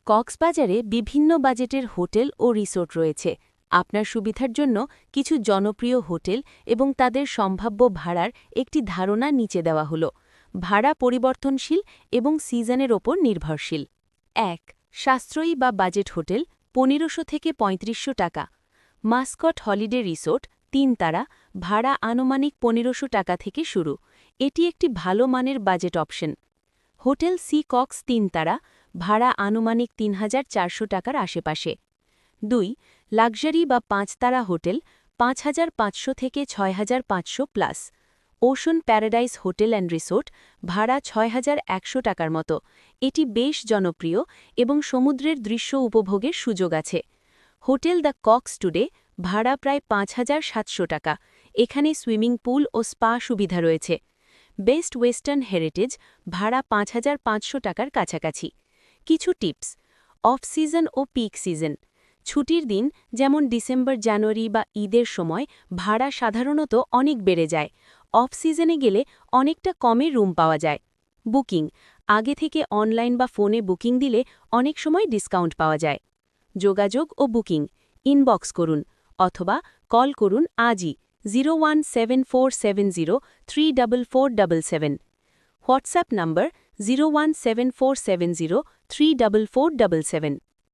কক্সবাজারে বিভিন্ন বাজেটের হোটেল ও রিসোর্ট রয়েছে। আপনার সুবিধার জন্য কিছু জনপ্রিয় হোটেল এবং তাদের সম্ভাব্য ভাড়ার একটি ধারণা নিচে দেওয়া হল। ভাড়া পরিবর্তনশীল এবং সিজনের ওপর নির্ভরশীল। ১. সাশ্রয়ী বা বাজেট হোটেল ১৫০০ থেকে ৩৫০০ টাকা। মাস্কট হলিডে রিসোর্ট ৩ তারা, ভাড়া আনুমানিক ১৫০০ টাকা থেকে শুরু। এটি একটি ভালো মানের বাজেট অপশন। হোটেল সি কক্স ৩ তারা, ভাড়া আনুমানিক ৩,৪০০ টাকার আশেপাশে। ২. লাক্সারি বা ৫ তারা হোটেল ৫,৫০০ থেকে ৬,৫০০ plus. Ocean paradise hotel and resort, ভাড়া ৬,১০০ টাকার মতো। এটি বেশ জনপ্রিয় এবং সমুদ্রের দৃশ্য উপভোগের সুযোগ আছে। হোটেল দ্য কক্স টুডে, ভাড়া প্রায় ৫,৭০০ টাকা। এখানে সুইমিং পুল ও স্পা সুবিধা রয়েছে। বেস্ট ওয়েস্টার্ন হেরিটেজ, ভাড়া ৫,৫০০ টাকার কাছাকাছি। কিছু টিপস। অফ সিজন ও পিক সিজন। ছুটির দিন যেমন ডিসেম্বর, জানুয়ারি বা ঈদের সময় ভাড়া সাধারণত অনেক বেড়ে যায়। অফ সিজনে গেলে অনেকটা কমে রুম পাওয়া যায়। বুকিং। আগে থেকে অনলাইন বা ফোনে বুকিং দিলে অনেক সময় ডিসকাউন্ট পাওয়া যায়। যোগাযোগ ও বুকিং ইনবক্স করুন অথবা কল করুন আজই 01747034477। হোয়াটসঅ্যাপ নম্বর 01747034477।